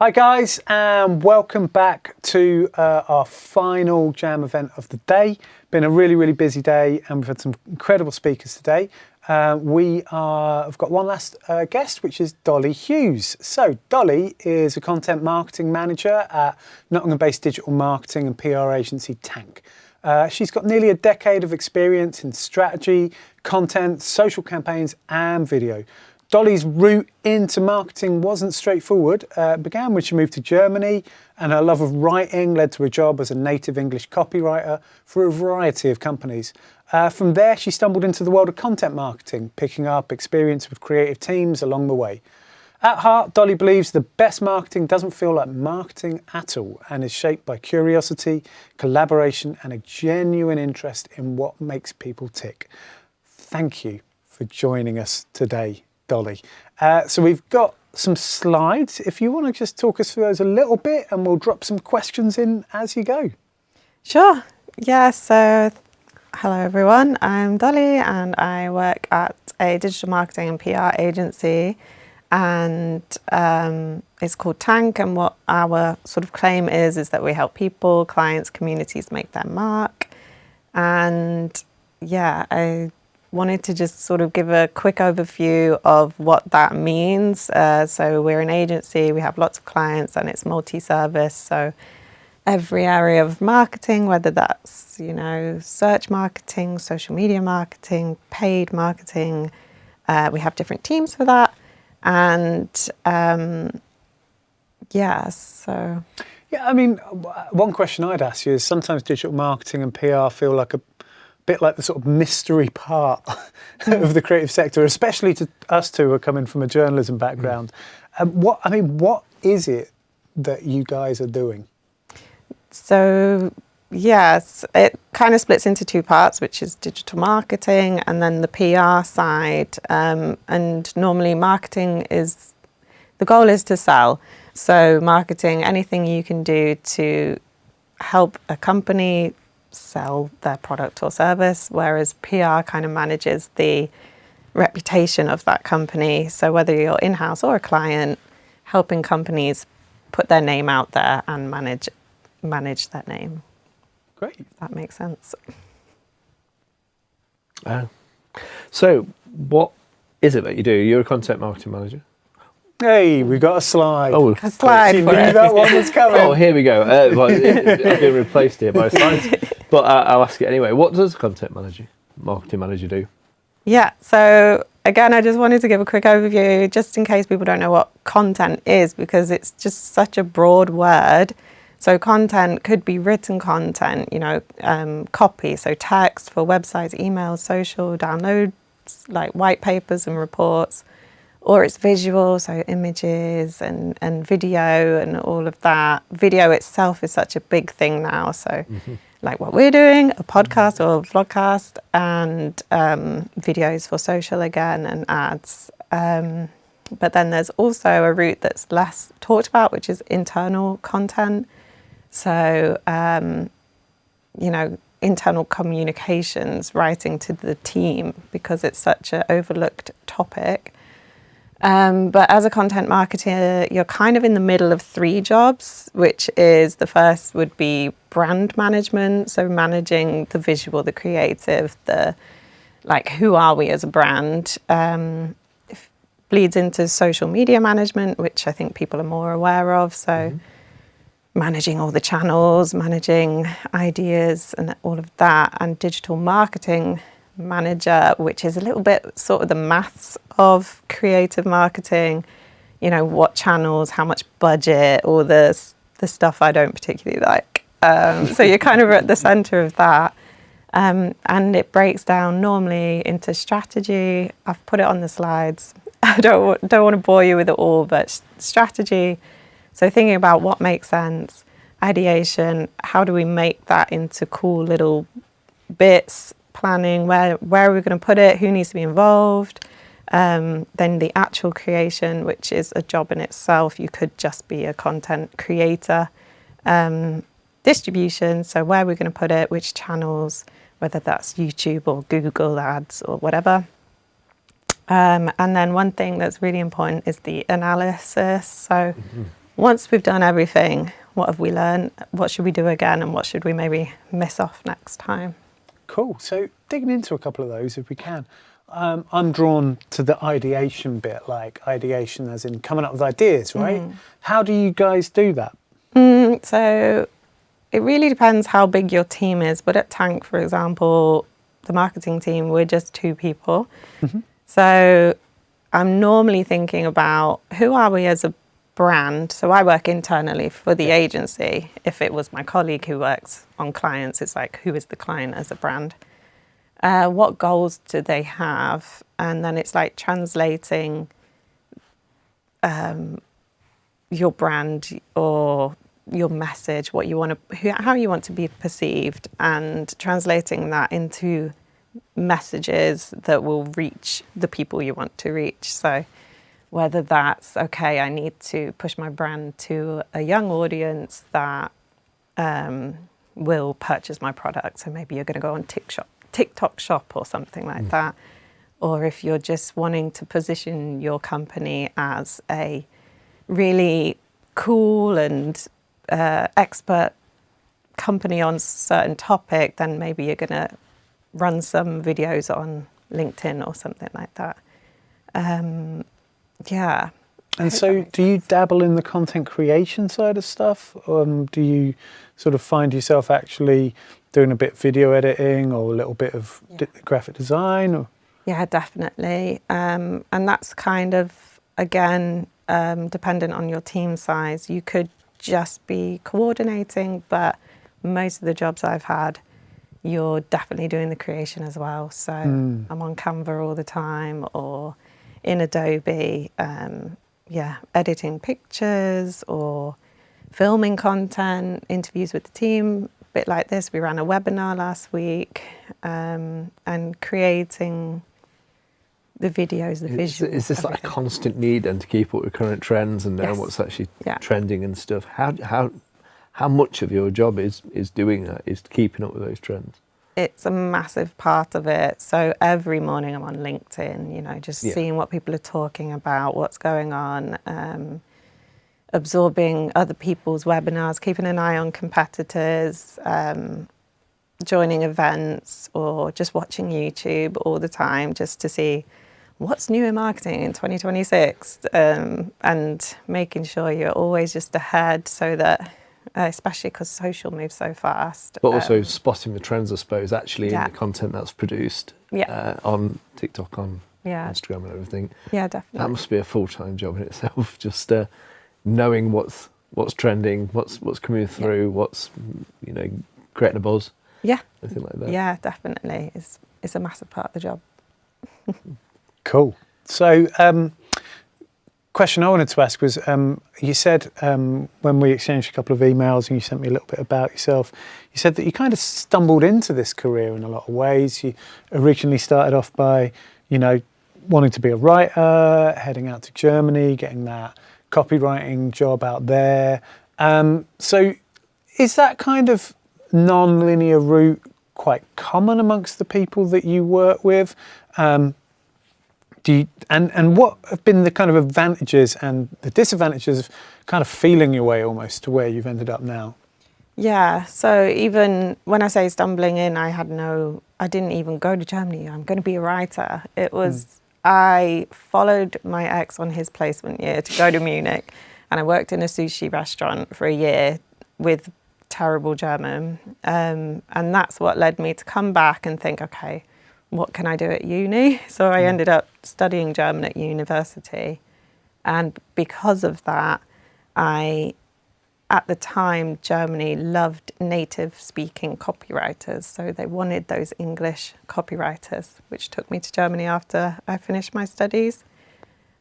Hi guys, and welcome back to our final jam event of the day. Been a really busy day, and we've had some incredible speakers today. We've got one last guest, which is Dolly Hughes. So Dolly is a content marketing manager at Nottingham-based digital marketing and PR agency Tank. She's got nearly a decade of experience in strategy, content, social campaigns, and video. Dolly's route into marketing wasn't straightforward. It began when she moved to Germany, and her love of writing led to a job as a native English copywriter for a variety of companies. From there, she stumbled into the world of content marketing, picking up experience with creative teams along the way. At heart, Dolly believes the best marketing doesn't feel like marketing at all, and is shaped by curiosity, collaboration, and a genuine interest in what makes people tick. Thank you for joining us today, Dolly. So we've got some slides. If you want to just talk us through those a little bit, and we'll drop some questions in as you go. Sure. Yeah, so hello everyone. I'm Dolly and I work at a digital marketing and PR agency, and it's called Tank, and what our sort of claim is that we help people, clients, communities make their mark. And yeah, I wanted to just sort of give a quick overview of what that means. So we're an agency, we have lots of clients, and it's multi-service. So every area of marketing, whether that's, search marketing, social media marketing, paid marketing, we have different teams for that. And one question I'd ask you is, sometimes digital marketing and PR feel like a bit like the sort of mystery part of the creative sector, especially to us two who are coming from a journalism background. What is it that you guys are doing? So yes, it kind of splits into two parts, which is digital marketing and then the PR side. And normally marketing the goal is to sell. So marketing, anything you can do to help a company sell their product or service, whereas PR kind of manages the reputation of that company. So whether you're in-house or a client, helping companies put their name out there and manage that name. Great. If that makes sense. So what is it that you do? You're a content marketing manager? Hey, we've got a slide. Oh, a slide. You knew that one was coming. Oh, here we go. I've been replaced here by slides. But I'll ask it anyway. What does a marketing manager do? Yeah, so again, I just wanted to give a quick overview, just in case people don't know what content is, because it's just such a broad word. So content could be written content, copy, so text for websites, emails, social, downloads, like white papers and reports, or it's visual, so images and video and all of that. Video itself is such a big thing now, so like what we're doing, a podcast or a vlogcast, and videos for social again, and ads. But then there's also a route that's less talked about, which is internal content. So, internal communications, writing to the team, because it's such an overlooked topic. But as a content marketer, you're kind of in the middle of three jobs, which is, the first would be brand management. So managing the visual, the creative, who are we as a brand? It bleeds into social media management, which I think people are more aware of. So managing all the channels, managing ideas and all of that, and digital marketing manager, which is a little bit sort of the maths of creative marketing, what channels, how much budget, all the stuff I don't particularly like. So you're kind of at the center of that. And it breaks down normally into strategy. I've put it on the slides. I don't want to bore you with it all, but strategy. So thinking about what makes sense, ideation, how do we make that into cool little bits, planning, where are we going to put it, who needs to be involved, then the actual creation, which is a job in itself. You could just be a content creator. Distribution, so where we're going to put it, which channels, whether that's YouTube or Google Ads or whatever. And then one thing that's really important is the analysis. So once we've done everything, what have we learned? What should we do again? And what should we maybe miss off next time? Cool. So digging into a couple of those if we can. I'm drawn to the ideation bit, like ideation as in coming up with ideas, right? How do you guys do that? So it really depends how big your team is. But at Tank, for example, the marketing team, we're just 2 people. So I'm normally thinking about who are we as a brand. So I work internally for the agency. If it was my colleague who works on clients, it's like, who is the client as a brand? What goals do they have? And then it's like translating your brand or your message, what you want to, how you want to be perceived, and translating that into messages that will reach the people you want to reach. So whether that's, okay, I need to push my brand to a young audience that will purchase my product. So maybe you're going to go on TikTok shop or something like that. Or if you're just wanting to position your company as a really cool and expert company on a certain topic, then maybe you're going to run some videos on LinkedIn or something like that. Yeah. And so do you dabble in the content creation side of stuff? Do you sort of find yourself actually doing a bit of video editing or a little bit of graphic design? Or? Yeah, definitely. And that's kind of, again, dependent on your team size. You could just be coordinating, but most of the jobs I've had, you're definitely doing the creation as well. So I'm on Canva all the time or in Adobe, editing pictures or filming content, interviews with the team, a bit like this. We ran a webinar last week, and creating the videos, the visuals. Is this like a constant need then to keep up with current trends and know what's actually trending and stuff? How much of your job is doing that, is keeping up with those trends? It's a massive part of it. So every morning I'm on LinkedIn, just seeing what people are talking about, what's going on, absorbing other people's webinars, keeping an eye on competitors, joining events, or just watching YouTube all the time just to see what's new in marketing in 2026, and making sure you're always just ahead so that, especially because social moves so fast. But also spotting the trends, I suppose, actually in the content that's produced on TikTok, on Instagram and everything. Yeah, definitely. That must be a full-time job in itself, just knowing what's trending, what's coming through, what's, creating a buzz. Yeah. Anything like that. Yeah, definitely. It's a massive part of the job. Cool. So, question I wanted to ask was, you said when we exchanged a couple of emails and you sent me a little bit about yourself, you said that you kind of stumbled into this career in a lot of ways. You originally started off by, wanting to be a writer, heading out to Germany, getting that copywriting job out there. So is that kind of non-linear route quite common amongst the people that you work with? And what have been the kind of advantages and the disadvantages of kind of feeling your way almost to where you've ended up now? Yeah, so even when I say stumbling in, I didn't even go to Germany. I'm going to be a writer. It was, I followed my ex on his placement year to go to Munich, and I worked in a sushi restaurant for a year with terrible German. And that's what led me to come back and think, okay, what can I do at uni? So I ended up studying German at university. And because of that, at the time, Germany loved native speaking copywriters. So they wanted those English copywriters, which took me to Germany after I finished my studies.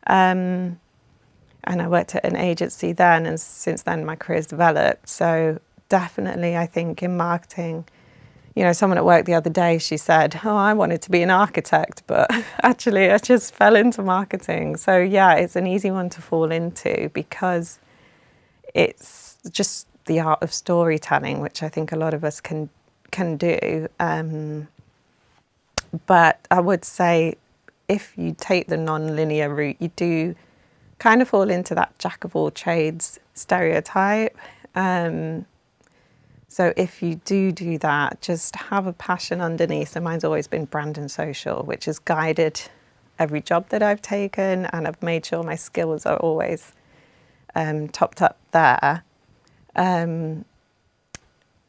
And I worked at an agency then, and since then my career's developed. So definitely, I think in marketing, someone at work the other day, she said, I wanted to be an architect, but actually I just fell into marketing. So yeah, it's an easy one to fall into because it's just the art of storytelling, which I think a lot of us can do. But I would say if you take the non-linear route, you do kind of fall into that jack of all trades stereotype. So if you do that, just have a passion underneath. So mine's always been brand and social, which has guided every job that I've taken, and I've made sure my skills are always topped up there.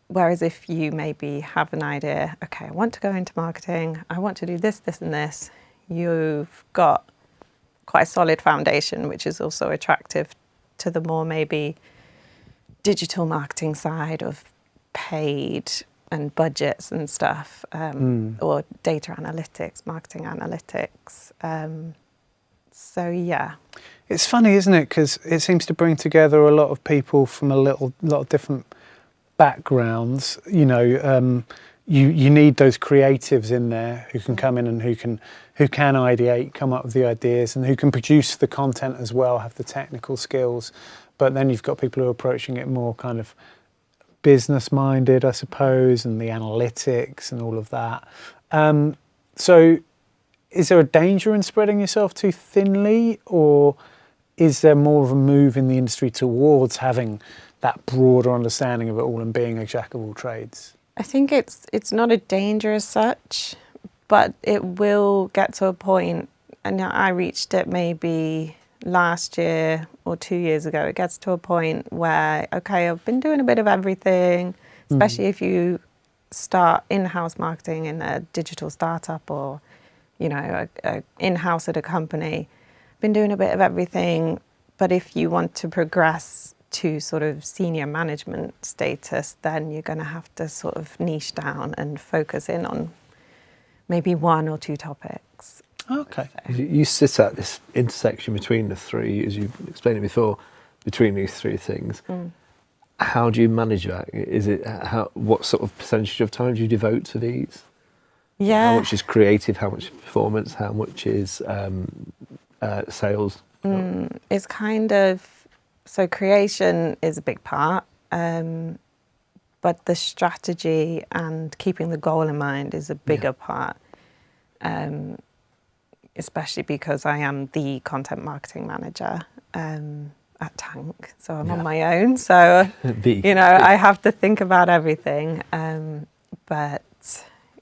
Whereas if you maybe have an idea, okay, I want to go into marketing, I want to do this, this and this, you've got quite a solid foundation, which is also attractive to the more maybe digital marketing side of paid and budgets and stuff, or data analytics, marketing analytics. So yeah. It's funny, isn't it? Because it seems to bring together a lot of people from a lot of different backgrounds. You know, you need those creatives in there who can come in and who can ideate, come up with the ideas, and who can produce the content as well, have the technical skills. But then you've got people who are approaching it more kind of business minded, I suppose, and the analytics and all of that. So is there a danger in spreading yourself too thinly, or is there more of a move in the industry towards having that broader understanding of it all and being a jack of all trades? I think it's not a danger as such, but it will get to a point, and I reached it maybe last year or 2 years ago. It gets to a point where, okay, I've been doing a bit of everything, especially if you start in-house marketing in a digital startup or, you know, in-house at a company. Been doing a bit of everything, but if you want to progress to sort of senior management status, then you're going to have to sort of niche down and focus in on maybe one or two topics. Okay. You sit at this intersection between the three, as you explained it before, between these three things. How do you manage that? Is it what sort of percentage of time do you devote to these? Yeah. How much is creative? How much is performance? How much is sales? It's kind of, so creation is a big part, but the strategy and keeping the goal in mind is a bigger part, especially because I am the content marketing manager at Tank, so I'm on my own, so you know, I have to think about everything, but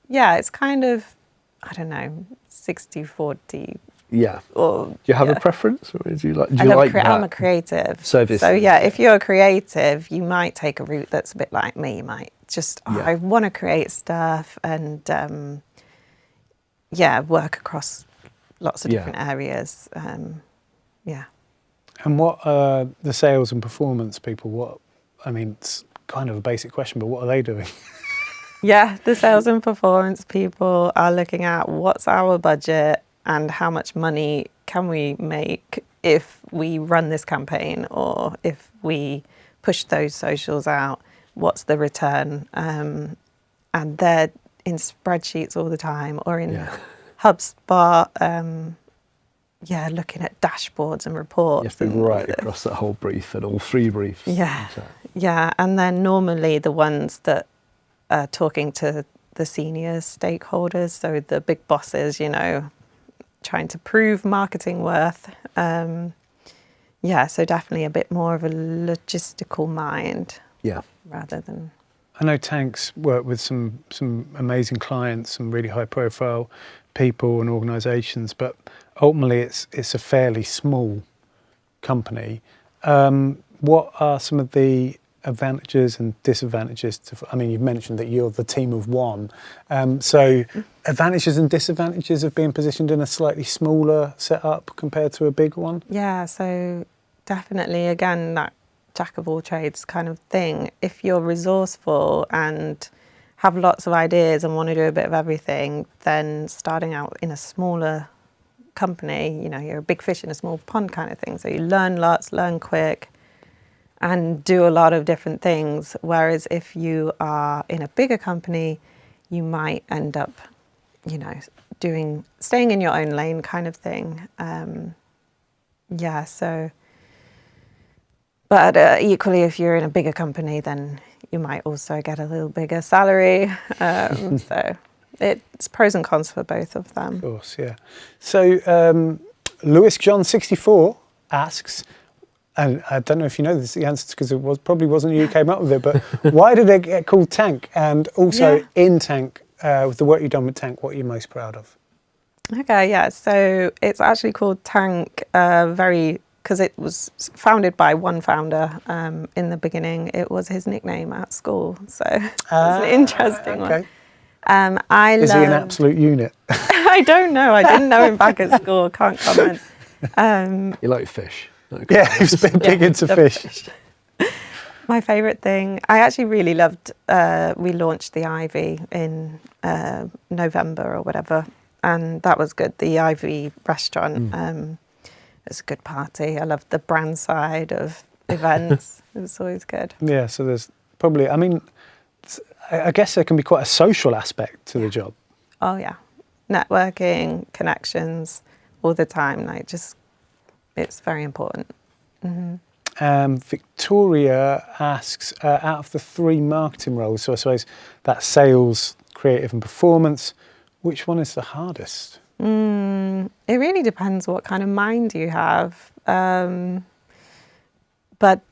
yeah, it's kind of, I don't know, 60-40. Yeah. Or, do you have a preference, or do you like? I'm a creative. So yeah, if you're a creative, you might take a route that's a bit like me. You might just, I want to create stuff and work across lots of different areas. And what are the sales and performance people? I mean, it's kind of a basic question, but what are they doing? Yeah, the sales and performance people are looking at what's our budget and how much money can we make if we run this campaign, or if we push those socials out, what's the return? And they're in spreadsheets all the time, or in HubSpot, looking at dashboards and reports. You have to be right across that whole brief and all three briefs. Yeah, and then normally the ones that are talking to the senior stakeholders, so the big bosses, you know, trying to prove marketing worth. So definitely a bit more of a logistical mind. Yeah. Rather than. I know Tank's worked with some amazing clients, some really high profile people and organisations, but ultimately it's a fairly small company. What are some of the advantages and disadvantages I mean, you've mentioned that you're the team of one. So advantages and disadvantages of being positioned in a slightly smaller setup compared to a big one? Yeah, so definitely, again, that jack of all trades kind of thing. If you're resourceful and have lots of ideas and want to do a bit of everything, then starting out in a smaller company, you know, you're a big fish in a small pond kind of thing. So you learn lots, learn quick, and do a lot of different things. Whereas if you are in a bigger company, you might end up, you know, staying in your own lane kind of thing. But equally, if you're in a bigger company, then you might also get a little bigger salary. So it's pros and cons for both of them. Of course, yeah. So Lewis John 64 asks, and I don't know if you know this, the answer, because probably wasn't you who came up with it, but why did it get called Tank? And also in Tank, with the work you've done with Tank, what are you most proud of? Okay, yeah. So it's actually called Tank, because it was founded by one founder in the beginning. It was his nickname at school, so it's an interesting one. Is he an absolute unit? I don't know. I didn't know him back at school. Can't comment. You like fish? Yeah, he's been big into fish. My favourite thing, I actually really loved, we launched the Ivy in November or whatever, and that was good. The Ivy restaurant, it was a good party. I loved the brand side of events. It was always good. Yeah, so there's probably, I mean, I guess there can be quite a social aspect to the job. Oh yeah, networking, connections, all the time. It's very important. Victoria asks, out of the 3 marketing roles, so I suppose that's sales, creative and performance, which one is the hardest? It really depends what kind of mind you have. But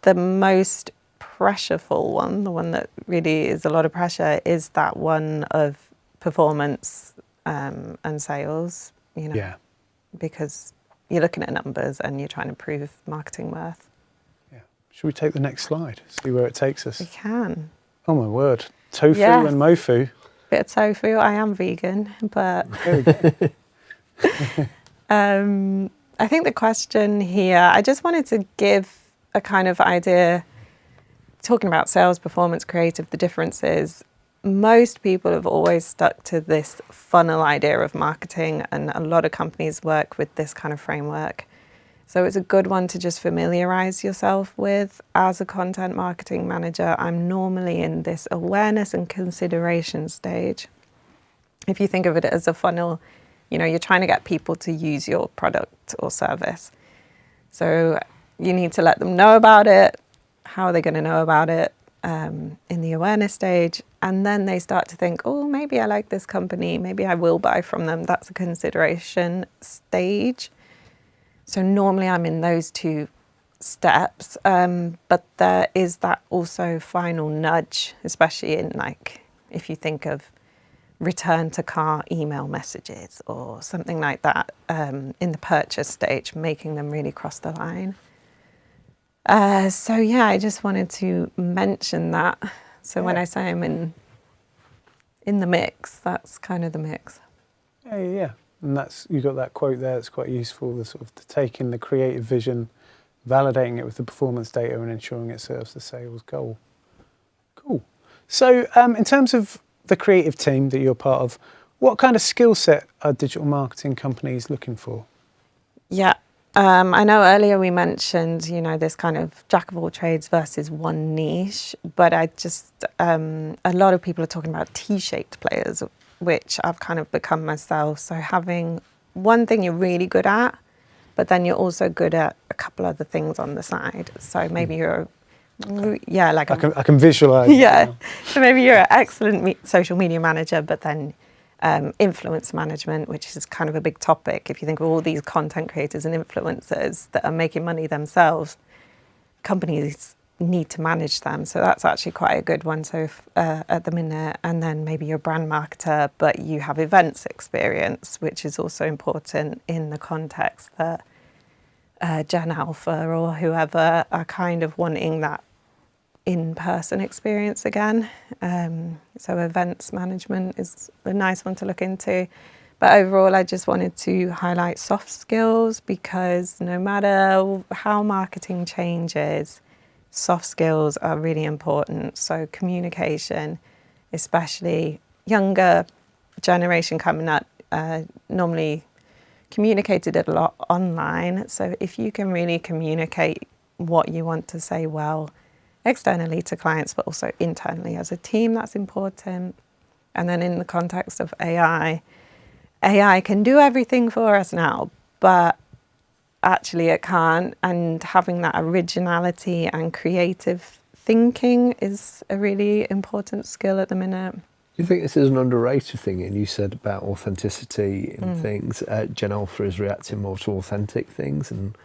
the most pressureful one, the one that really is a lot of pressure, is that one of performance and sales, because you're looking at numbers and you're trying to prove marketing worth. Yeah. Should we take the next slide? See where it takes us? We can. Oh my word. Tofu and mofu. Bit of tofu. I am vegan, but There we go. I think the question here, I just wanted to give a kind of idea, talking about sales, performance, creative, the differences. Most people have always stuck to this funnel idea of marketing, and a lot of companies work with this kind of framework. So it's a good one to just familiarize yourself with. As a content marketing manager, I'm normally in this awareness and consideration stage. If you think of it as a funnel, you're trying to get people to use your product or service. So you need to let them know about it. How are they going to know about it? In the awareness stage, and then they start to think, oh, maybe I like this company, maybe I will buy from them. That's a consideration stage. So normally I'm in those 2 steps, but there is that also final nudge, especially in if you think of return to car email messages or something like that, in the purchase stage, making them really cross the line. So yeah, I just wanted to mention that. So when I say I'm in the mix, that's kind of the mix. Yeah. And you got that quote there. It's quite useful. The sort of taking the creative vision, validating it with the performance data, and ensuring it serves the sales goal. Cool. So in terms of the creative team that you're part of, what kind of skill set are digital marketing companies looking for? Yeah. I know earlier we mentioned, this kind of jack of all trades versus one niche, but a lot of people are talking about T-shaped players, which I've kind of become myself. So having one thing you're really good at, but then you're also good at a couple other things on the side. So maybe you're, I can visualize. Yeah. So maybe you're an excellent social media manager, but then influence management, which is kind of a big topic. If you think of all these content creators and influencers that are making money themselves, companies need to manage them. So that's actually quite a good one. So at the minute, and then maybe you're a brand marketer, but you have events experience, which is also important in the context that Gen Alpha or whoever are kind of wanting that in-person experience again. So events management is a nice one to look into. But overall, I just wanted to highlight soft skills, because no matter how marketing changes, soft skills are really important. So communication, especially younger generation coming up, normally communicated a lot online. So if you can really communicate what you want to say well, externally to clients, but also internally as a team, that's important. And then in the context of AI can do everything for us now, but actually it can't. And having that originality and creative thinking is a really important skill at the minute. Do you think this is an underrated thing? And you said about authenticity in things. Gen Alpha is reacting more to authentic things, and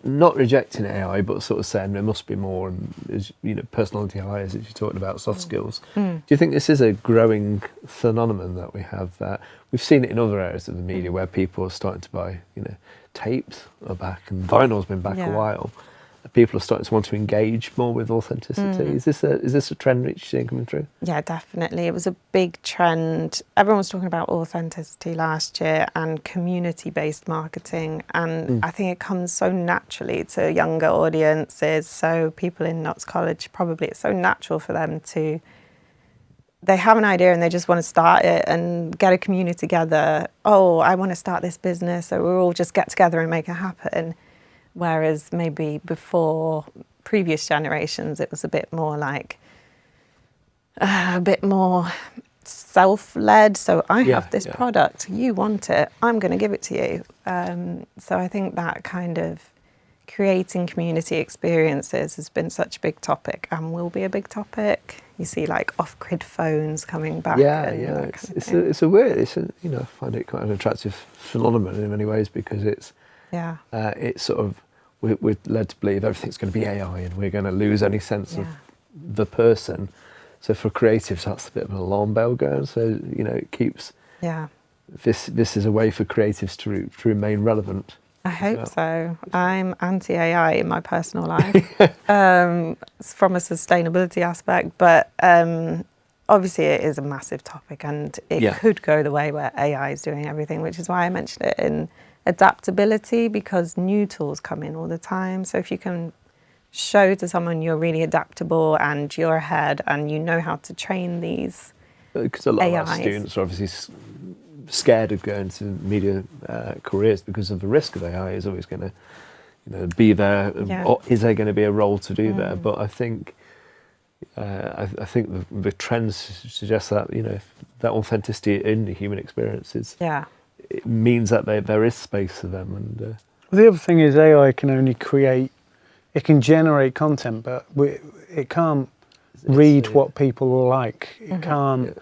not rejecting AI, but sort of saying there must be more, and personality hires, as you're talking about, soft skills. Do you think this is a growing phenomenon that we have? We've seen it in other areas of the media where people are starting to buy, tapes are back, and vinyl's been back a while. People are starting to want to engage more with authenticity. Is this a trend which you're seeing coming through? Yeah, definitely. It was a big trend. Everyone was talking about authenticity last year and community-based marketing, and I think it comes so naturally to younger audiences. So people in Notts College, probably it's so natural for them they have an idea and they just want to start it and get a community together. Oh, I want to start this business, so we'll all just get together and make it happen. Whereas maybe before, previous generations, it was a bit more like, a bit more self-led. So I have this product, you want it, I'm going to give it to you. So I think that kind of creating community experiences has been such a big topic and will be a big topic. You see like off-grid phones coming back. It's a weird, I find it quite an attractive phenomenon in many ways, because it's sort of, we're led to believe everything's going to be AI and we're going to lose any sense of the person. So for creatives, that's a bit of an alarm bell going. So, it keeps, this is a way for creatives to remain relevant. I hope so. I'm anti-AI in my personal life from a sustainability aspect, but obviously it is a massive topic, and it could go the way where AI is doing everything, which is why I mentioned it in adaptability, because new tools come in all the time. So if you can show to someone you're really adaptable and you're ahead and you know how to train these because a lot AIs. of our students are obviously scared of going to media careers because of the risk of AI is always going to be there. Or is there going to be a role to do there? But I think I think the trends suggest that that authenticity in the human experience it means that there is space for them. And the other thing is AI can only it can generate content, but it can't read what people will like. It can't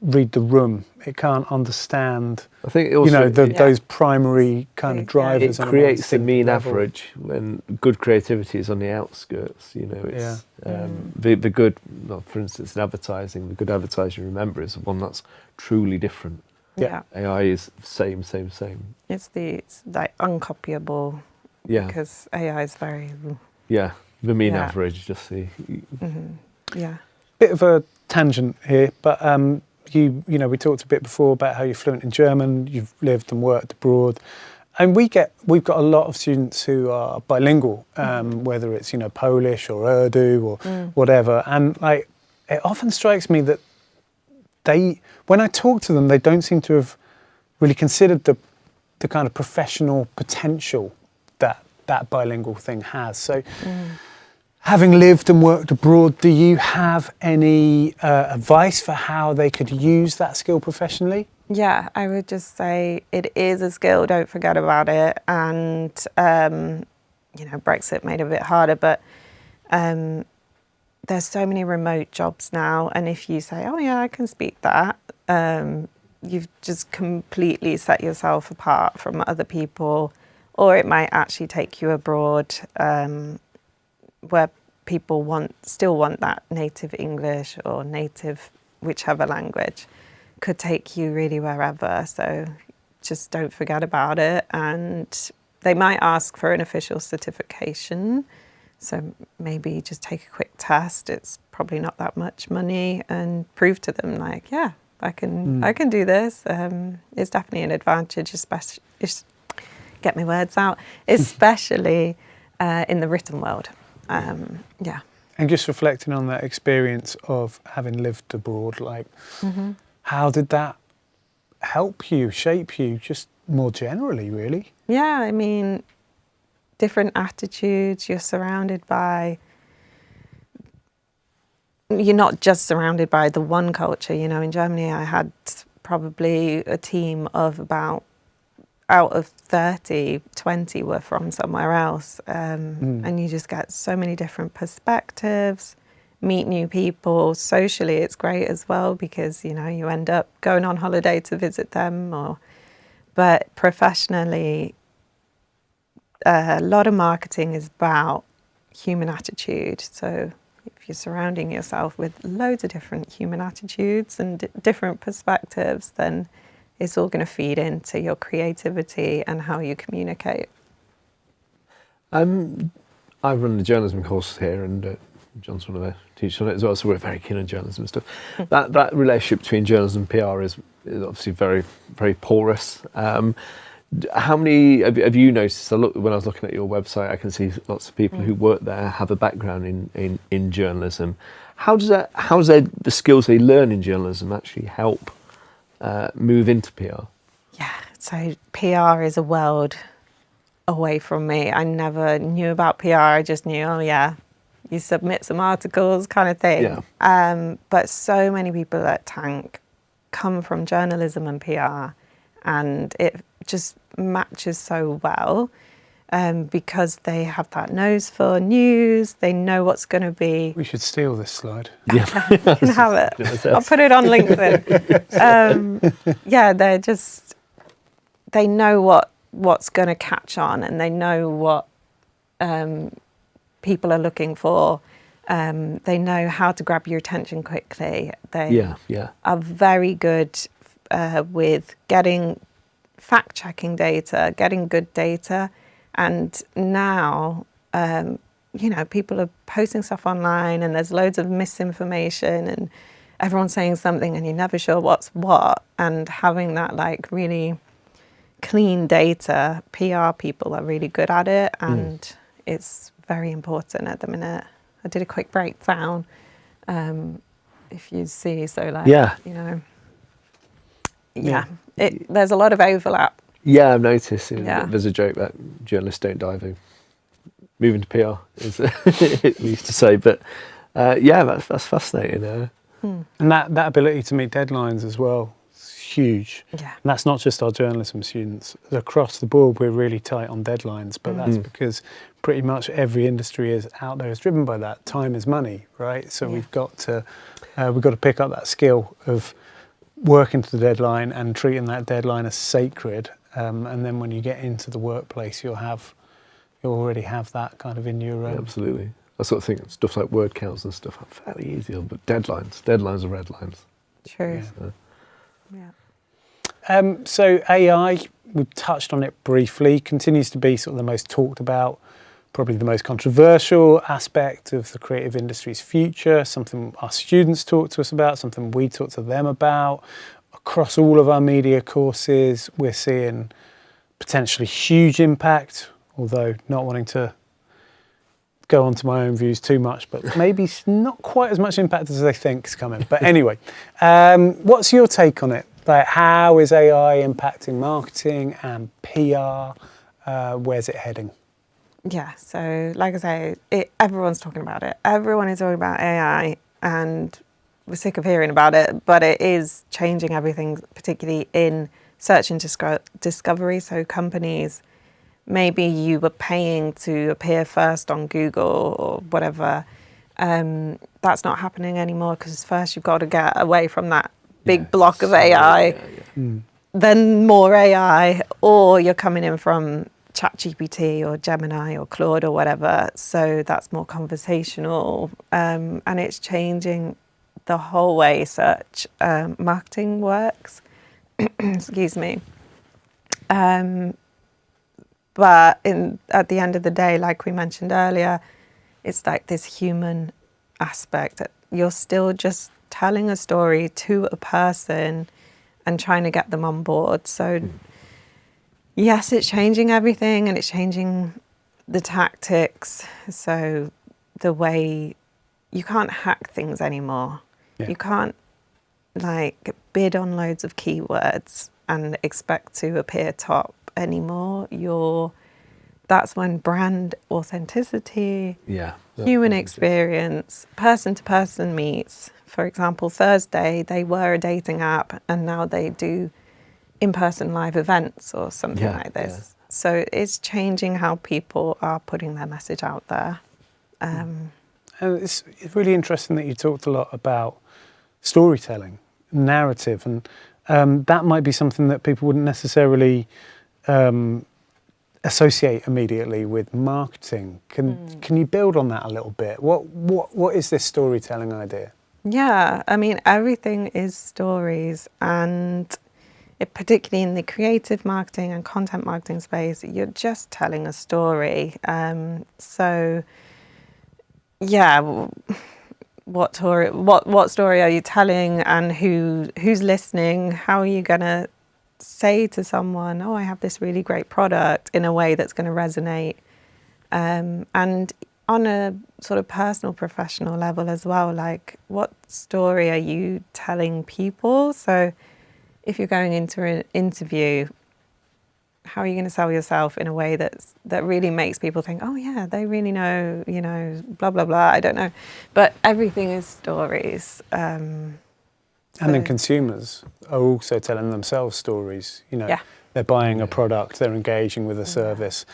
read the room. It can't understand. I think it also, those primary kind of drivers. It creates the mean average when good creativity is on the outskirts. It's the good. Well, for instance, in advertising, the good advertiser you remember is the one that's truly different. AI is same. It's like uncopyable. Because AI is very. The mean average, just the. Bit of a tangent here, but we talked a bit before about how you're fluent in German. You've lived and worked abroad, and we've got a lot of students who are bilingual, whether it's Polish or Urdu or whatever, and like it often strikes me that when I talk to them, they don't seem to have really considered the kind of professional potential that bilingual thing has. So having lived and worked abroad, do you have any advice for how they could use that skill professionally? Yeah, I would just say it is a skill, don't forget about it. And, Brexit made it a bit harder, but there's so many remote jobs now. And if you say, oh yeah, I can speak that, you've just completely set yourself apart from other people. Or it might actually take you abroad where people still want that native English or native whichever language. Could take you really wherever. So just don't forget about it. And they might ask for an official certification. So maybe just take a quick test. It's probably not that much money, and prove to them like, yeah, I can do this. It's definitely an advantage, especially. Get my words out, especially in the written world. And just reflecting on that experience of having lived abroad, like how did that help you, shape you, just more generally, really? Yeah, I mean, different attitudes. You're not just surrounded by the one culture. In Germany, I had probably a team of about out of 30, 20 were from somewhere else. And you just get so many different perspectives, meet new people. Socially, it's great as well because, you end up going on holiday to visit them. But professionally, a lot of marketing is about human attitude. So if you're surrounding yourself with loads of different human attitudes and different perspectives, then it's all going to feed into your creativity and how you communicate. I run the journalism course here, and John's one of the teachers on it as well, so we're very keen on journalism and stuff. That relationship between journalism and PR is obviously very, very porous. How many have you noticed? When I was looking at your website, I can see lots of people who work there have a background in journalism. How does the skills they learn in journalism actually help move into PR? Yeah, so PR is a world away from me. I never knew about PR. I just knew, oh yeah, you submit some articles kind of thing. Yeah. But so many people at Tank come from journalism and PR, and it just matches so well because they have that nose for news. They know what's going to be. We should steal this slide. Yeah, You can have it. I'll put it on LinkedIn. Yeah, they know what's going to catch on, and they know what people are looking for. They know how to grab your attention quickly. They are very good with getting fact-checking data, getting good data. And now, people are posting stuff online and there's loads of misinformation and everyone's saying something and you're never sure what's what. And having that really clean data, PR people are really good at it, and it's very important at the minute. I did a quick breakdown, if you see, there's a lot of overlap. Yeah, I've noticed. There's a joke that journalists don't dive. Moving to PR is we used to say, but that's fascinating. And that ability to meet deadlines as well is huge. Yeah. And that's not just our journalism students. Across the board, we're really tight on deadlines, but that's because pretty much every industry out there is driven by that. Time is money, right? So we've got to pick up that skill of working to the deadline and treating that deadline as sacred. And then when you get into the workplace, you'll already have that kind of in your own. Yeah, absolutely. I sort of think stuff like word counts and stuff are fairly easy, but deadlines are red lines. True. So AI, we've touched on it briefly, continues to be sort of the most talked about, probably the most controversial aspect of the creative industry's future, something our students talk to us about, something we talk to them about. Across all of our media courses, we're seeing potentially huge impact, although not wanting to go on to my own views too much, but maybe not quite as much impact as they think is coming. But anyway, what's your take on it? Like, how is AI impacting marketing and PR? Where's it heading? Yeah, so like I say, everyone's talking about it. Everyone is talking about AI, and we're sick of hearing about it, but it is changing everything, particularly in search and discovery. So companies, maybe you were paying to appear first on Google or whatever. That's not happening anymore, because first you've got to get away from that big block of AI, then more AI, or you're coming in from ChatGPT or Gemini or Claude or whatever. So that's more conversational, and it's changing the whole way search marketing works. Excuse me. But at the end of the day, like we mentioned earlier, it's like this human aspect. You're still just telling a story to a person and trying to get them on board. So yes, it's changing everything, and it's changing the tactics. So the way you can't hack things anymore. Yeah. You can't bid on loads of keywords and expect to appear top anymore. That's when brand authenticity, human experience, person to person meets. For example, Thursday, they were a dating app, and now they do in-person live events or something like this. Yeah. So it's changing how people are putting their message out there. And it's really interesting that you talked a lot about storytelling, narrative, and that might be something that people wouldn't necessarily associate immediately with marketing. Can you build on that a little bit? What is this storytelling idea? Yeah, I mean, everything is stories, and particularly in the creative marketing and content marketing space, you're just telling a story. So, yeah, what story are you telling, and who's listening? How are you gonna say to someone, "Oh, I have this really great product," in a way that's going to resonate, and on a sort of personal, professional level as well. Like, what story are you telling people? So, if you're going into an interview, how are you going to sell yourself in a way that really makes people think, oh yeah, they really know, blah, blah, blah, I don't know. But everything is stories. And then consumers are also telling themselves stories. Yeah. They're buying a product, they're engaging with a service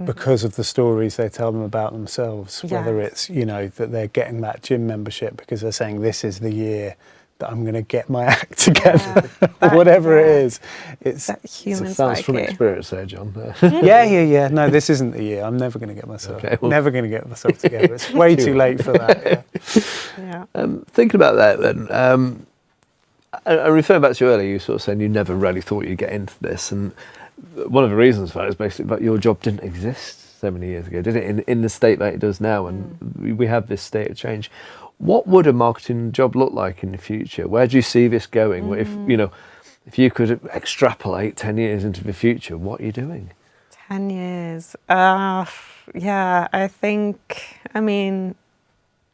because of the stories they tell them about themselves, whether it's, that they're getting that gym membership because they're saying this is the year that I'm going to get my act together, or whatever it is. It's that human sounds psyche. from experience there, John. Yeah. No, this isn't the year. I'm never going to get myself. Never going to get myself together. It's way too late for that. Yeah. Thinking about that, then, and referring back to you earlier, you sort of saying you never really thought you'd get into this, and one of the reasons for that is basically that your job didn't exist so many years ago, did it? In the state that it does now, and we have this state of change. What would a marketing job look like in the future? Where do you see this going? If you could extrapolate 10 years into the future, what are you doing? 10 years. Yeah, I mean,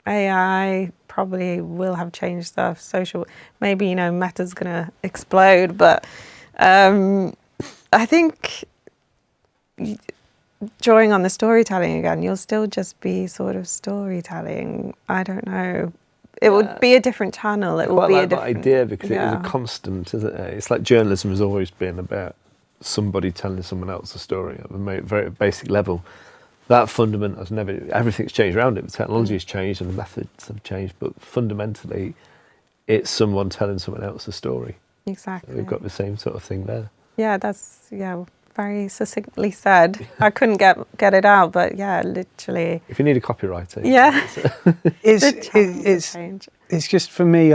AI probably will have changed stuff. Social, maybe, Meta's going to explode, but I think drawing on the storytelling again, you'll still just be sort of storytelling. I don't know. It would be a different channel. It would be a different idea, because it is a constant, isn't it? It's like journalism has always been about somebody telling someone else a story at a very basic level. That fundament has never. Everything's changed around it. The technology has changed and the methods have changed, but fundamentally, it's someone telling someone else a story. Exactly. So we've got the same sort of thing there. Yeah, that's very succinctly said. I couldn't get it out, but yeah, literally. If you need a copywriter, it's just, for me,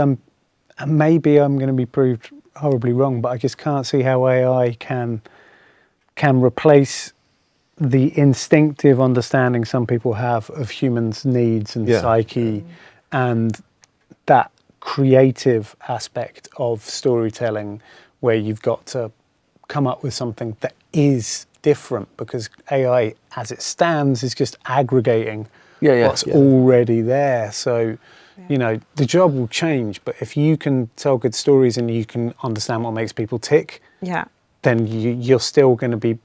maybe I'm going to be proved horribly wrong, but I just can't see how AI can replace the instinctive understanding some people have of humans' needs and psyche, and that creative aspect of storytelling, where you've got to come up with something that is different, because AI, as it stands, is just aggregating what's already there. So, the job will change, but if you can tell good stories and you can understand what makes people tick, then you're still going to be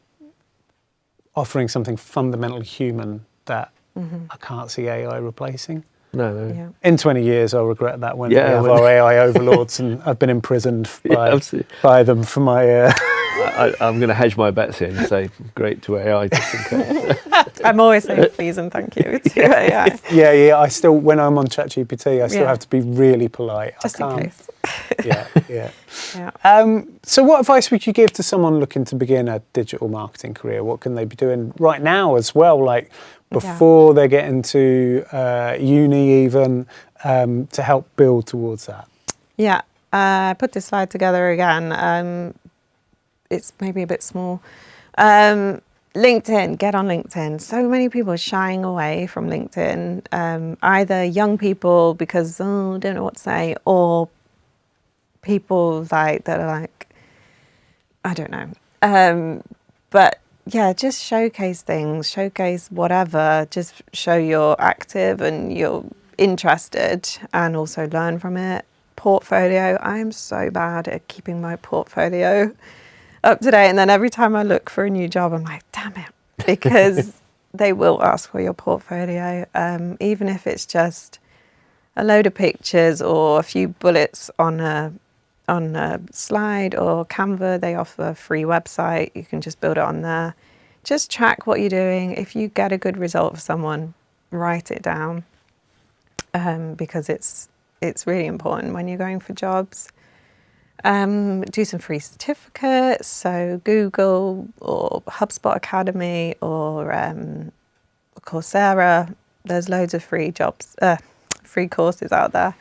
offering something fundamentally human that I can't see AI replacing. No. Yeah. In 20 years, I'll regret that when we have our AI overlords and I've been imprisoned by them for my... I'm going to hedge my bets here and say great to AI, just in case. I'm always saying please and thank you to AI. Yeah. I still, when I'm on ChatGPT, I still have to be really polite. Just in case. Yeah. So what advice would you give to someone looking to begin a digital marketing career? What can they be doing right now as well, like before they get into uni even, to help build towards that? Yeah, I put this slide together again. It's maybe a bit small. LinkedIn, get on LinkedIn. So many people are shying away from LinkedIn, either young people because, don't know what to say, or people that are like, I don't know. But yeah, just showcase things, showcase whatever, just show you're active and you're interested, and also learn from it. Portfolio, I am so bad at keeping my portfolio up to date, and then every time I look for a new job, I'm like, damn it, because they will ask for your portfolio, even if it's just a load of pictures or a few bullets on a slide or Canva. They offer a free website. You can just build it on there. Just track what you're doing. If you get a good result for someone, write it down, because it's really important when you're going for jobs. Do some free certificates, so Google or HubSpot Academy or Coursera. There's loads of free free courses out there.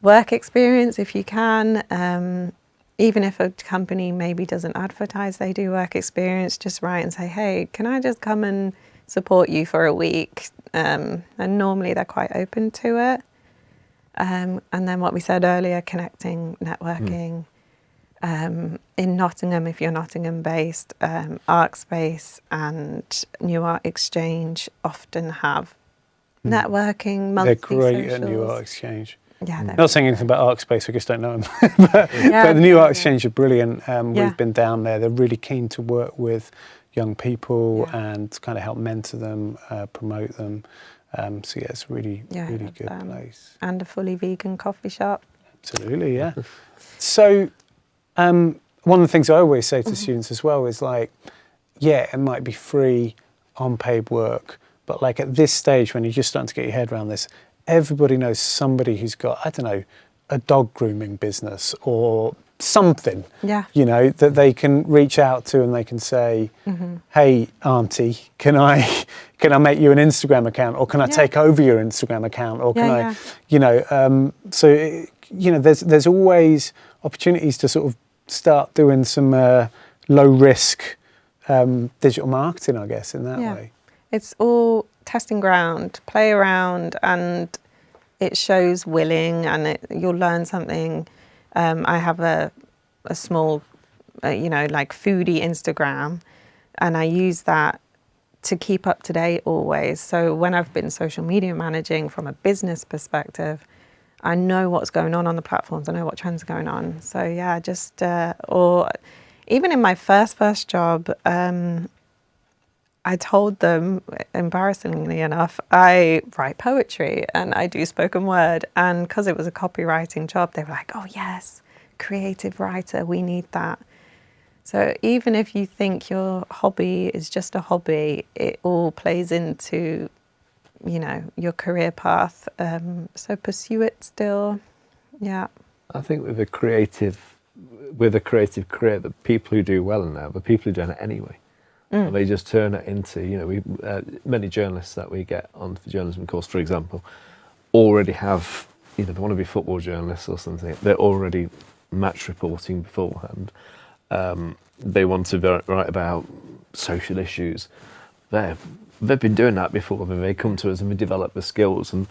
Work experience if you can. Even if a company maybe doesn't advertise they do work experience, just write and say, hey, can I just come and support you for a week? And normally they're quite open to it. And then what we said earlier, connecting, networking. In Nottingham, if you're Nottingham based, ArcSpace and New Art Exchange often have networking, monthly They're great socials. at New Art Exchange. Yeah, Not saying anything about ArcSpace, I just don't know them. but the New Art Exchange are brilliant. We've been down there. They're really keen to work with young people and kind of help mentor them, promote them. So yeah, it's a really good place. And a fully vegan coffee shop. Absolutely, yeah. So one of the things I always say to students as well is like, yeah, it might be free unpaid work, but like at this stage when you're just starting to get your head around this, everybody knows somebody who's got, I don't know, a dog grooming business or something, you know, that they can reach out to and they can say, hey, auntie, can I make you an Instagram account, or can I take over your Instagram account, or can I, you know, so, you know, there's always opportunities to sort of start doing some low risk digital marketing, I guess, in that way. It's all testing ground, play around, and it shows willing, and you'll learn something. I have a small, you know, like foodie Instagram, and I use that to keep up to date always. So when I've been social media managing from a business perspective, I know what's going on the platforms. I know what trends are going on. So yeah, just or even in my first job, I told them, embarrassingly enough, I write poetry and I do spoken word. And because it was a copywriting job, they were like, oh yes, creative writer, we need that. So even if you think your hobby is just a hobby, it all plays into, you know, your career path. So pursue it still. Yeah. I think with a creative career, the people who do well in that, the people who do it anyway. And they just turn it into, you know, many journalists that we get on the journalism course, for example, already have, you know, they want to be football journalists or something. They're already match reporting beforehand. They want to write about social issues. They've been doing that before. Then they come to us and we develop the skills. And,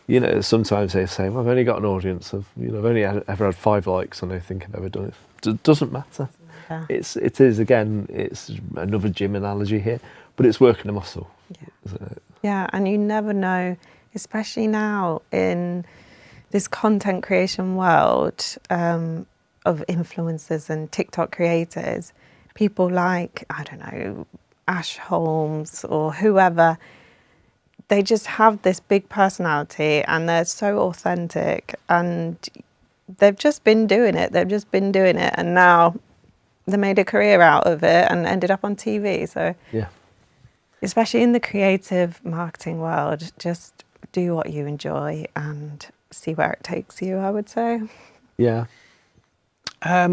you know, sometimes they say, well, I've only got an audience of, you know, I've only ever had 5 likes and I think I've ever done it. It doesn't matter. Yeah. It's another gym analogy here, but it's working a muscle. Yeah, and you never know, especially now in this content creation world of influencers and TikTok creators, people like, I don't know, Ash Holmes or whoever, they just have this big personality and they're so authentic and they've just been doing it. And now they made a career out of it and ended up on TV. So yeah, especially in the creative marketing world, just do what you enjoy and see where it takes you, I would say. Yeah.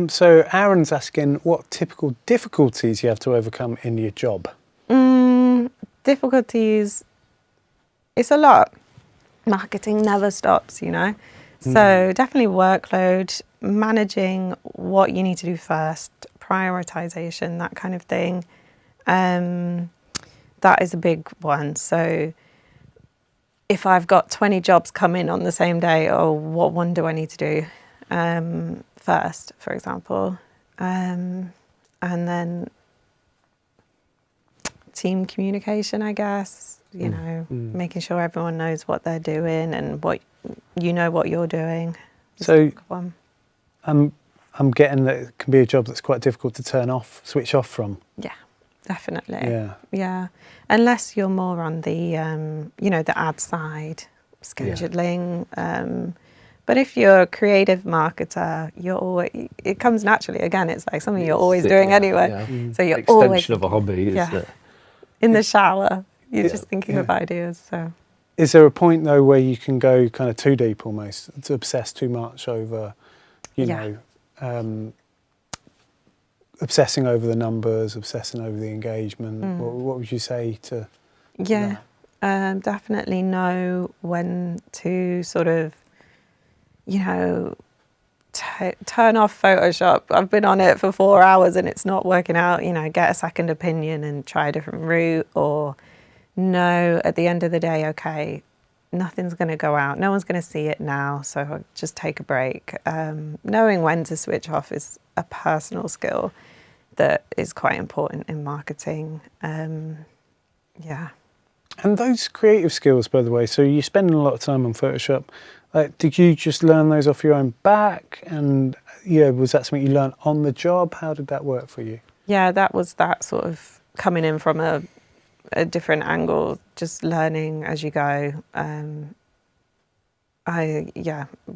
So Aaron's asking what typical difficulties you have to overcome in your job. Difficulties, it's a lot. Marketing never stops, you know. So definitely workload, managing what you need to do first, prioritization, that kind of thing. That is a big one. So if I've got 20 jobs come in on the same day, what one do I need to do first, for example? And then team communication, I guess, you know, making sure everyone knows what they're doing and what you're doing. So I'm getting that it can be a job that's quite difficult to switch off from. Yeah, definitely. Yeah. Unless you're more on the, the ad side, scheduling. Yeah. But if you're a creative marketer, it comes naturally. Again, it's like something you're always doing anyway. Yeah. So you're extension always of a hobby. Is in the shower, you're just thinking of ideas. So. Is there a point though where you can go kind of too deep almost, to obsess too much over, you know, obsessing over the numbers, obsessing over the engagement? What would you say to Yeah, definitely know when to sort of, you know, turn off Photoshop. I've been on it for 4 hours and it's not working out, you know, get a second opinion and try a different route, or know at the end of the day, okay, nothing's going to go out, no one's going to see it now, so I'll just take a break. Knowing when to switch off is a personal skill that is quite important in marketing. Yeah. And those creative skills, by the way, so you're spending a lot of time on Photoshop. Did you just learn those off your own back? And was that something you learned on the job? How did that work for you? Yeah, that was that sort of coming in from a different angle, just learning as you go.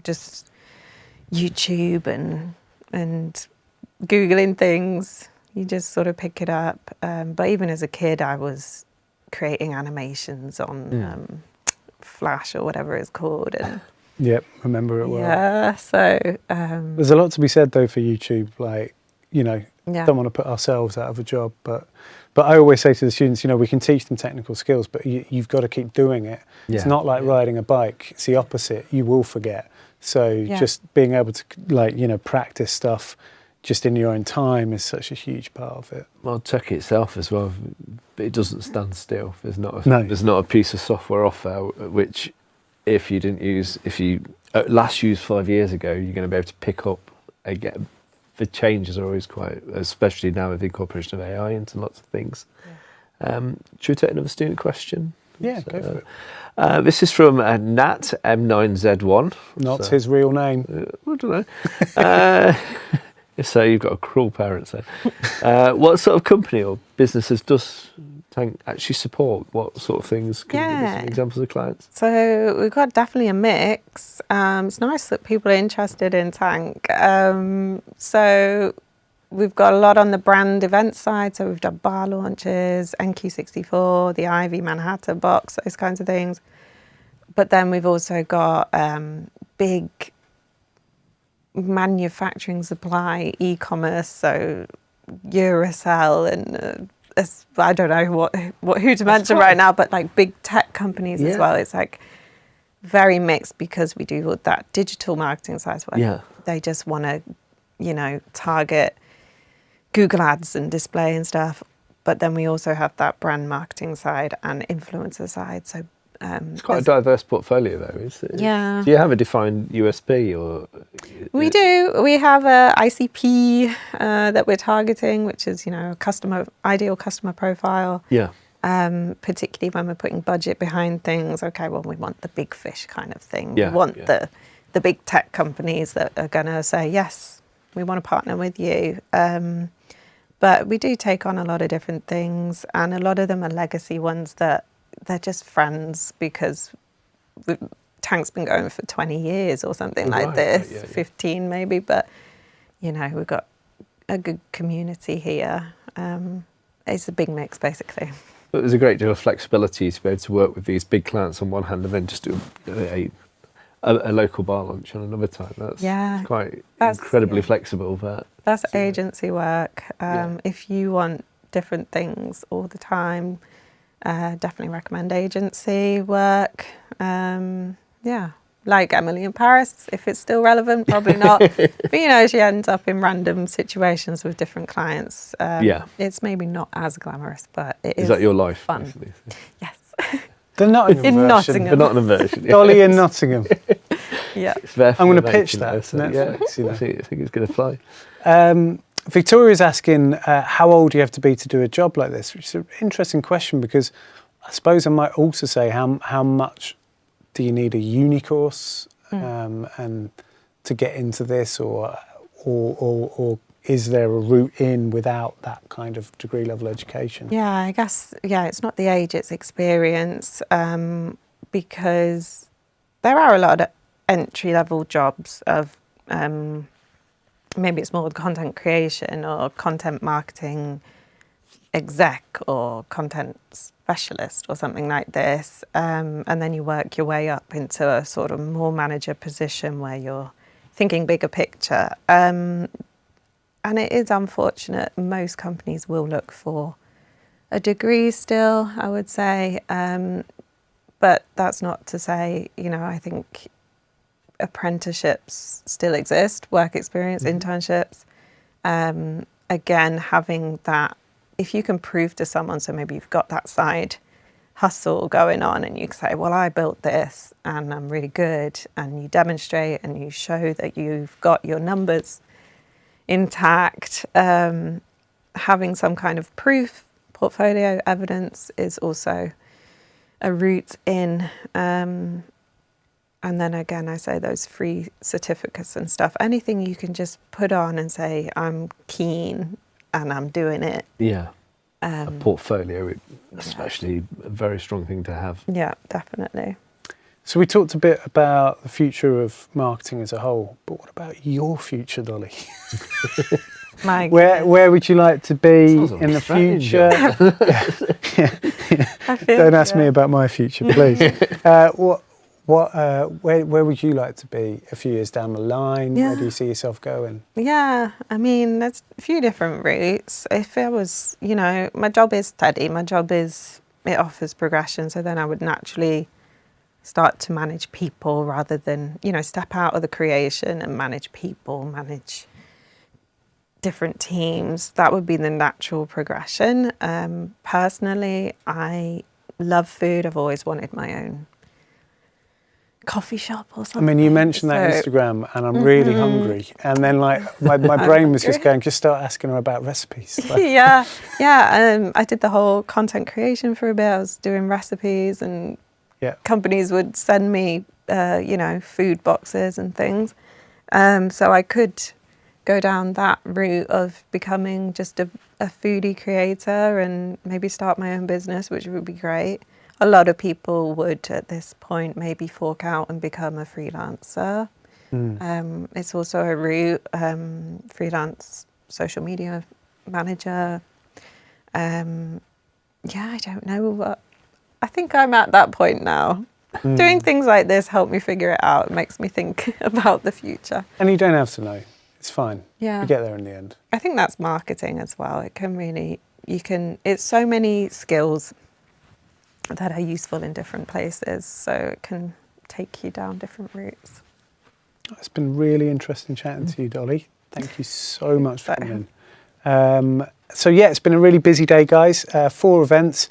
Just YouTube and Googling things. You just sort of pick it up. But even as a kid, I was creating animations on Flash or whatever it's called. And yep, remember it well. yeah, so... There's a lot to be said, though, for YouTube. Like, don't want to put ourselves out of a job, but I always say to the students, we can teach them technical skills, but you've got to keep doing it. Yeah. It's not like riding a bike. It's the opposite. You will forget. So just being able to, practice stuff just in your own time is such a huge part of it. Well, tech itself as well, it doesn't stand still. There's not a piece of software off there which, if you last used 5 years ago, you're going to be able to pick up again. The changes are always quite, especially now with the incorporation of AI into lots of things. Yeah. Should we take another student question? Yeah, go for it. This is from Nat M9Z1. Not his real name. I don't know. So you've got a cruel parent there. What sort of company or businesses does Tank actually support? What sort of things? Can you give us some examples of clients? So we've got definitely a mix. It's nice that people are interested in Tank. So we've got a lot on the brand event side. So we've done bar launches, NQ64, the Ivy Manhattan box, those kinds of things. But then we've also got big manufacturing supply, e-commerce, so Eurocell and I don't know who to mention right now, but like big tech companies as well. It's like very mixed because we do that digital marketing side where they just want to, target Google ads and display and stuff. But then we also have that brand marketing side and influencer side. So it's quite a diverse portfolio, though, is it? Yeah. Do you have a defined USP or? We do. We have a ICP that we're targeting, which is, ideal customer profile. Yeah. Particularly when we're putting budget behind things. Okay, well, we want the big fish kind of thing. Yeah. We want the big tech companies that are going to say, yes, we want to partner with you. But we do take on a lot of different things, and a lot of them are legacy ones that they're just friends because Tank's been going for 20 years or something like this, 15 maybe, but, we've got a good community here. It's a big mix, basically. But there's a great deal of flexibility to be able to work with these big clients on one hand and then just do a local bar launch on another time. That's quite incredibly flexible. But that's agency work. If you want different things all the time, definitely recommend agency work. Like Emily in Paris, if it's still relevant, probably not. But she ends up in random situations with different clients. It's maybe not as glamorous, but it is. Is that your life? Fun. Basically? Yes. The Nottingham version. The Nottingham version. Dolly in Nottingham. Yeah. I'm going to pitch that to Netflix. I think it's going to fly. Victoria's asking how old do you have to be to do a job like this, which is an interesting question because I suppose I might also say how much do you need a uni course and to get into this, or is there a route in without that kind of degree level education? Yeah, I guess it's not the age, it's experience, because there are a lot of entry level jobs of maybe it's more content creation or content marketing exec or content specialist or something like this. And then you work your way up into a sort of more manager position where you're thinking bigger picture. And it is unfortunate. Most companies will look for a degree still, I would say. But that's not to say, I think apprenticeships still exist, work experience, internships. Again, having that, if you can prove to someone, so maybe you've got that side hustle going on and you can say, well, I built this and I'm really good, and you demonstrate and you show that you've got your numbers intact. Having some kind of proof, portfolio evidence is also a route in. And then again, I say those free certificates and stuff, anything you can just put on and say, I'm keen and I'm doing it. Yeah. A portfolio, especially a very strong thing to have. Yeah, definitely. So we talked a bit about the future of marketing as a whole, but what about your future, Dolly? Where would you like to be in the future? Don't ask me about my future, please. Where would you like to be a few years down the line? Where do you see yourself going? Yeah, I mean, there's a few different routes. If I was, my job is steady. My job it offers progression. So then I would naturally start to manage people rather than, step out of the creation and manage people, manage different teams. That would be the natural progression. Personally, I love food. I've always wanted my own coffee shop or something. I mean, you mentioned that Instagram, and I'm really hungry. And then, my brain was just going, just start asking her about recipes. Yeah. I did the whole content creation for a bit. I was doing recipes, and companies would send me, food boxes and things. So I could go down that route of becoming just a foodie creator and maybe start my own business, which would be great. A lot of people would at this point maybe fork out and become a freelancer. It's also a route, freelance social media manager. I don't know, but I think I'm at that point now. Doing things like this help me figure it out. It makes me think about the future. And you don't have to know. It's fine. Yeah. You get there in the end. I think that's marketing as well. It can really, it's so many skills that are useful in different places, so it can take you down different routes. It's been really interesting chatting to you, Dolly. Thank you so much for coming in. It's been a really busy day, guys. 4 events.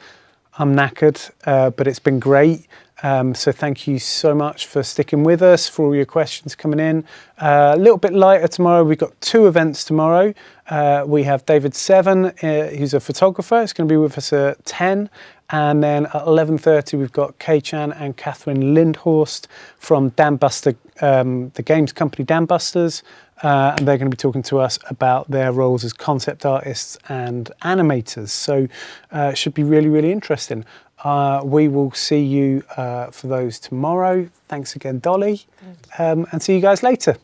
I'm knackered, but it's been great. So thank you so much for sticking with us, for all your questions coming in. A little bit lighter tomorrow. We've got 2 events tomorrow. We have David Seven, who's a photographer. He's going to be with us at 10. And then at 11:30, we've got Kay Chan and Catherine Lindhorst from Dambuster, the games company Dambusters. And they're going to be talking to us about their roles as concept artists and animators. So it should be really, really interesting. We will see you for those tomorrow. Thanks again, Dolly. And see you guys later.